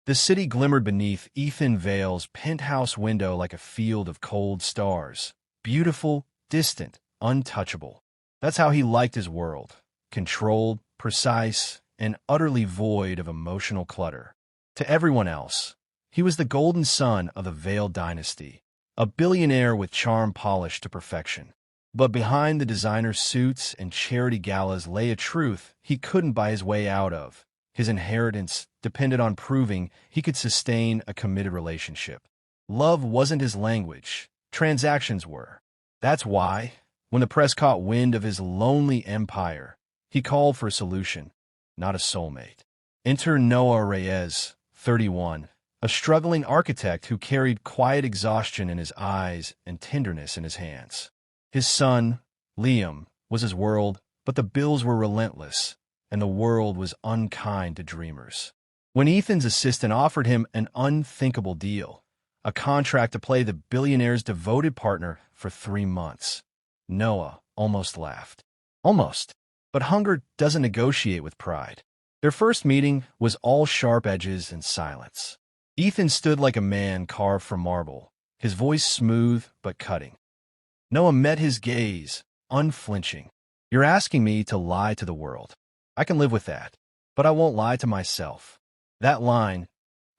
The city glimmered beneath Ethan Vale's penthouse window like a field of cold stars. Beautiful, distant, untouchable. That's how he liked his world. Controlled, precise, and utterly void of emotional clutter. To everyone else, he was the golden son of the Vale dynasty, a billionaire with charm polished to perfection. But behind the designer suits and charity galas lay a truth he couldn't buy his way out of. His inheritance depended on proving he could sustain a committed relationship. Love wasn't his language. Transactions were. That's why, when the press caught wind of his lonely empire, he called for a solution, not a soulmate. Enter Noah Reyes, 31, a struggling architect who carried quiet exhaustion in his eyes and tenderness in his hands. His son, Liam, was his world, but the bills were relentless, and the world was unkind to dreamers. When Ethan's assistant offered him an unthinkable deal, a contract to play the billionaire's devoted partner for 3 months, Noah almost laughed. Almost. But hunger doesn't negotiate with pride. Their first meeting was all sharp edges and silence. Ethan stood like a man carved from marble, his voice smooth but cutting. Noah met his gaze, unflinching. You're asking me to lie to the world. I can live with that, but I won't lie to myself. That line,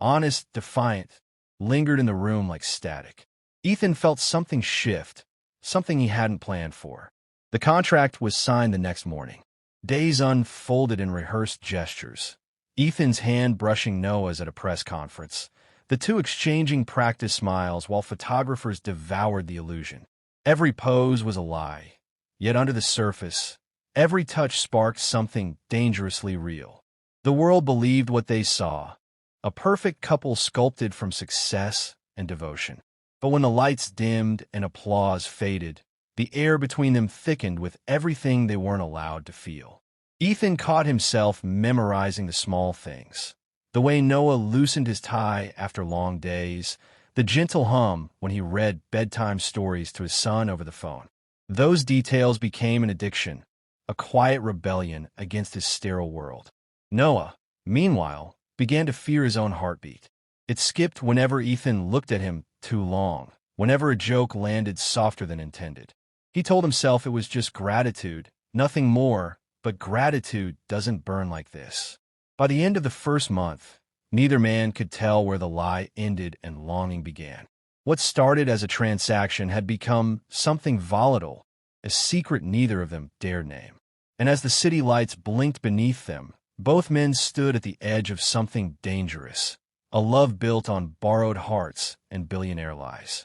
honest, defiant, lingered in the room like static. Ethan felt something shift, something he hadn't planned for. The contract was signed the next morning. Days unfolded in rehearsed gestures. Ethan's hand brushing Noah's at a press conference, the two exchanging practice smiles while photographers devoured the illusion. Every pose was a lie, yet under the surface, every touch sparked something dangerously real. The world believed what they saw, a perfect couple sculpted from success and devotion. But when the lights dimmed and applause faded, the air between them thickened with everything they weren't allowed to feel. Ethan caught himself memorizing the small things. The way Noah loosened his tie after long days, the gentle hum when he read bedtime stories to his son over the phone. Those details became an addiction, a quiet rebellion against his sterile world. Noah, meanwhile, began to fear his own heartbeat. It skipped whenever Ethan looked at him too long, whenever a joke landed softer than intended. He told himself it was just gratitude, nothing more, but gratitude doesn't burn like this. By the end of the first month, neither man could tell where the lie ended and longing began. What started as a transaction had become something volatile, a secret neither of them dared name. And as the city lights blinked beneath them, both men stood at the edge of something dangerous, a love built on borrowed hearts and billionaire lies.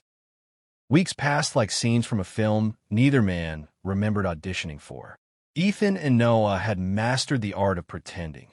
Weeks passed like scenes from a film neither man remembered auditioning for. Ethan and Noah had mastered the art of pretending,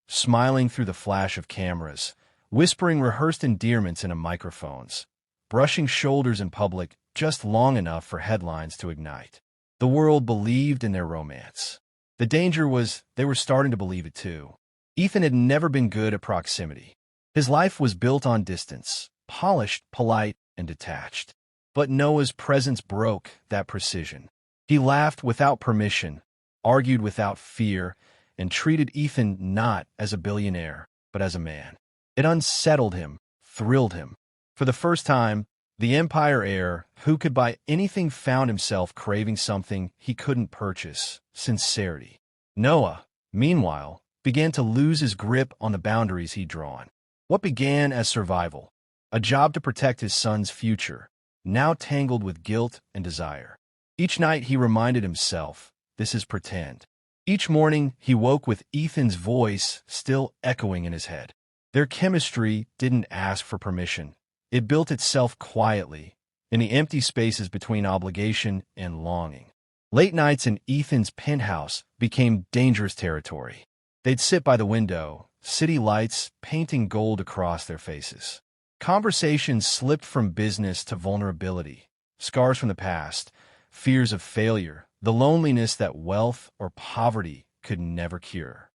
smiling through the flash of cameras, whispering rehearsed endearments into microphones, brushing shoulders in public just long enough for headlines to ignite. The world believed in their romance. The danger was they were starting to believe it too. Ethan had never been good at proximity. His life was built on distance, polished, polite, and detached. But Noah's presence broke that precision. He laughed without permission, argued without fear, and treated Ethan not as a billionaire, but as a man. It unsettled him, thrilled him. For the first time, the empire heir, who could buy anything, found himself craving something he couldn't purchase: sincerity. Noah, meanwhile, began to lose his grip on the boundaries he'd drawn. What began as survival, a job to protect his son's future, now tangled with guilt and desire. Each night he reminded himself, this is pretend. Each morning he woke with Ethan's voice still echoing in his head. Their chemistry didn't ask for permission. It built itself quietly, in the empty spaces between obligation and longing. Late nights in Ethan's penthouse became dangerous territory. They'd sit by the window, city lights painting gold across their faces. Conversations slipped from business to vulnerability, scars from the past, fears of failure, the loneliness that wealth or poverty could never cure.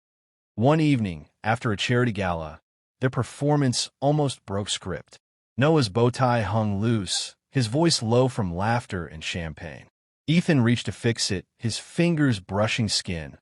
One evening, after a charity gala, their performance almost broke script. Noah's bow tie hung loose, his voice low from laughter and champagne. Ethan reached to fix it, his fingers brushing skin,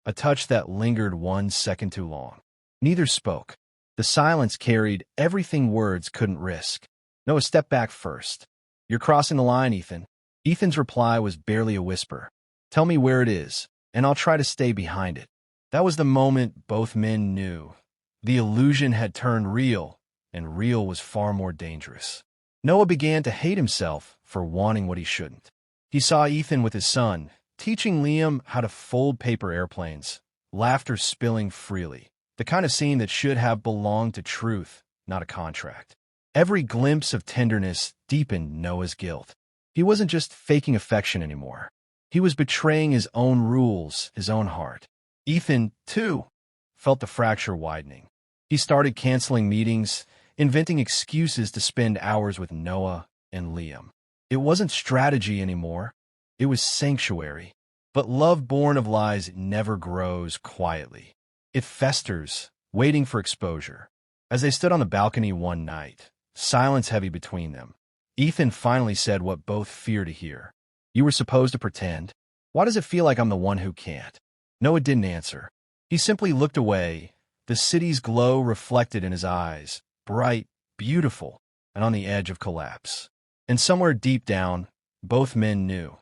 a touch that lingered 1 second too long. Neither spoke. The silence carried everything words couldn't risk. Noah stepped back first. "You're crossing the line, Ethan." Ethan's reply was barely a whisper. "Tell me where it is, and I'll try to stay behind it." That was the moment both men knew. The illusion had turned real, and real was far more dangerous. Noah began to hate himself for wanting what he shouldn't. He saw Ethan with his son, teaching Liam how to fold paper airplanes, laughter spilling freely, the kind of scene that should have belonged to truth, not a contract. Every glimpse of tenderness deepened Noah's guilt. He wasn't just faking affection anymore. He was betraying his own rules, his own heart. Ethan, too, felt the fracture widening. He started canceling meetings, inventing excuses to spend hours with Noah and Liam. It wasn't strategy anymore. It was sanctuary. But love born of lies never grows quietly. It festers, waiting for exposure. As they stood on the balcony one night, silence heavy between them, Ethan finally said what both feared to hear. "You were supposed to pretend. Why does it feel like I'm the one who can't?" Noah didn't answer. He simply looked away, the city's glow reflected in his eyes, bright, beautiful, and on the edge of collapse. And somewhere deep down, both men knew.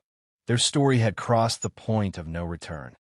Their story had crossed the point of no return.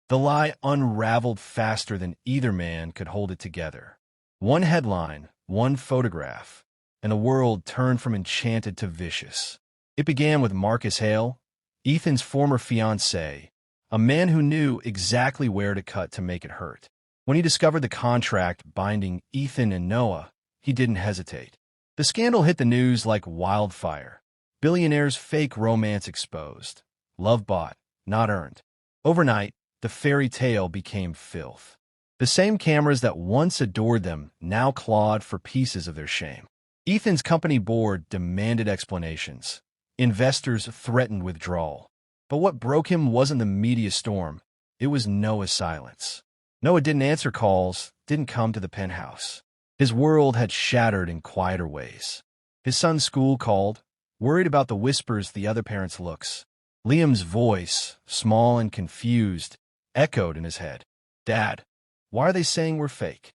The lie unraveled faster than either man could hold it together. One headline, one photograph, and the world turned from enchanted to vicious. It began with Marcus Hale, Ethan's former fiancé, a man who knew exactly where to cut to make it hurt. When he discovered the contract binding Ethan and Noah, he didn't hesitate. The scandal hit the news like wildfire. Billionaire's fake romance exposed. Love bought, not earned. Overnight, the fairy tale became filth. The same cameras that once adored them now clawed for pieces of their shame. Ethan's company board demanded explanations. Investors threatened withdrawal. But what broke him wasn't the media storm. It was Noah's silence. Noah didn't answer calls, didn't come to the penthouse. His world had shattered in quieter ways. His son's school called, worried about the whispers, the other parents' looks. Liam's voice, small and confused, echoed in his head. "Dad, why are they saying we're fake?"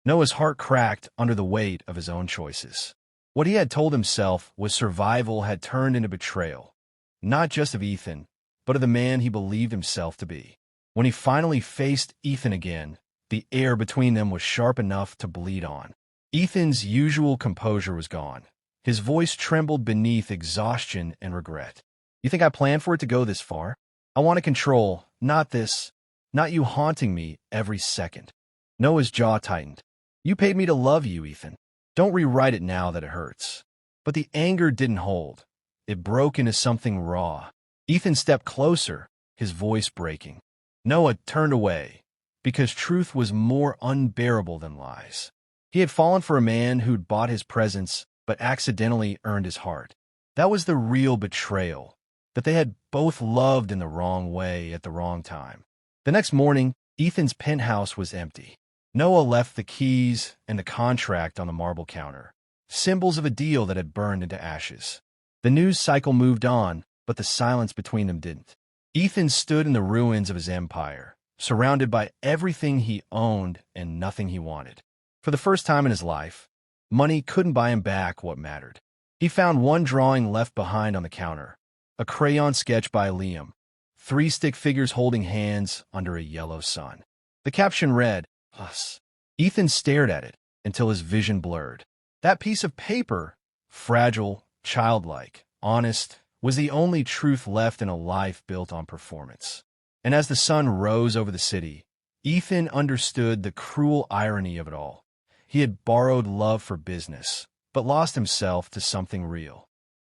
Noah's heart cracked under the weight of his own choices. What he had told himself was survival had turned into betrayal, not just of Ethan, but of the man he believed himself to be. When he finally faced Ethan again, the air between them was sharp enough to bleed on. Ethan's usual composure was gone. His voice trembled beneath exhaustion and regret. "You think I planned for it to go this far? I want to control, not this, not you haunting me every second." Noah's jaw tightened. "You paid me to love you, Ethan. Don't rewrite it now that it hurts." But the anger didn't hold. It broke into something raw. Ethan stepped closer, his voice breaking. Noah turned away, because truth was more unbearable than lies. He had fallen for a man who'd bought his presence but accidentally earned his heart. That was the real betrayal, that they had both loved in the wrong way at the wrong time. The next morning, Ethan's penthouse was empty. Noah left the keys and the contract on the marble counter, symbols of a deal that had burned into ashes. The news cycle moved on, but the silence between them didn't. Ethan stood in the ruins of his empire, surrounded by everything he owned and nothing he wanted. For the first time in his life, money couldn't buy him back what mattered. He found one drawing left behind on the counter, a crayon sketch by Liam, 3 stick figures holding hands under a yellow sun. The caption read, "Us." Ethan stared at it until his vision blurred. That piece of paper, fragile, childlike, honest, was the only truth left in a life built on performance. And as the sun rose over the city, Ethan understood the cruel irony of it all. He had borrowed love for business, but lost himself to something real.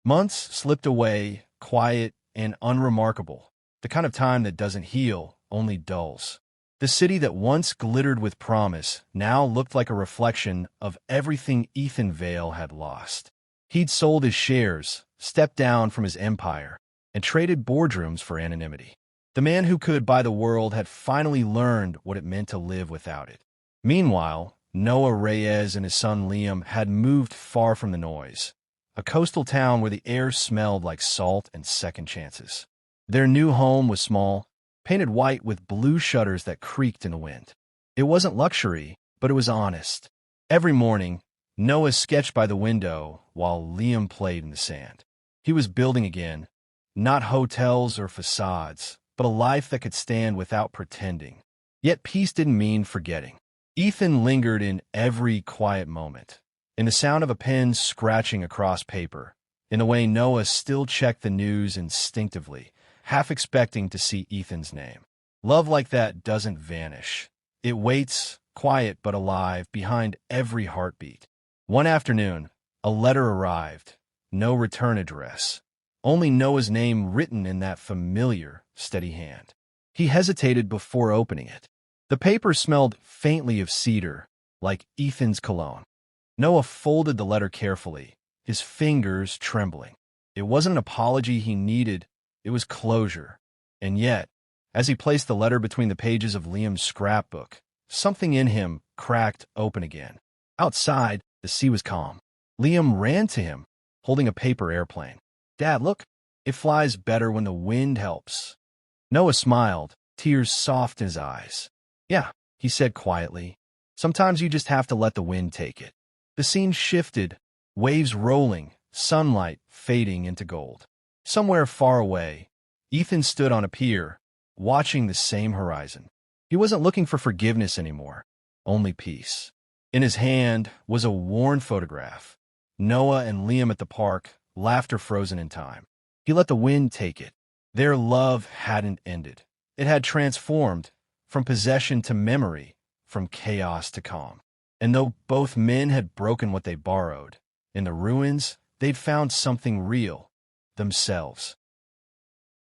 Months slipped away, quiet and unremarkable, the kind of time that doesn't heal, only dulls. The city that once glittered with promise now looked like a reflection of everything Ethan Vale had lost. He'd sold his shares, stepped down from his empire, and traded boardrooms for anonymity. The man who could buy the world had finally learned what it meant to live without it. Meanwhile, Noah Reyes and his son Liam had moved far from the noise, a coastal town where the air smelled like salt and second chances. Their new home was small, painted white with blue shutters that creaked in the wind. It wasn't luxury, but it was honest. Every morning, Noah sketched by the window while Liam played in the sand. He was building again, not hotels or facades, but a life that could stand without pretending. Yet peace didn't mean forgetting. Ethan lingered in every quiet moment, in the sound of a pen scratching across paper, in the way Noah still checked the news instinctively, half expecting to see Ethan's name. Love like that doesn't vanish. It waits, quiet but alive, behind every heartbeat. One afternoon, a letter arrived. No return address. Only Noah's name written in that familiar, steady hand. He hesitated before opening it. The paper smelled faintly of cedar, like Ethan's cologne. Noah folded the letter carefully, his fingers trembling. It wasn't an apology he needed, it was closure. And yet, as he placed the letter between the pages of Liam's scrapbook, something in him cracked open again. Outside, the sea was calm. Liam ran to him, holding a paper airplane. "Dad, look, it flies better when the wind helps." Noah smiled, tears soft in his eyes. "Yeah," he said quietly. "Sometimes you just have to let the wind take it." The scene shifted, waves rolling, sunlight fading into gold. Somewhere far away, Ethan stood on a pier, watching the same horizon. He wasn't looking for forgiveness anymore, only peace. In his hand was a worn photograph. Noah and Liam at the park, laughter frozen in time. He let the wind take it. Their love hadn't ended. It had transformed, from possession to memory, from chaos to calm. And though both men had broken what they borrowed, in the ruins, they'd found something real, themselves.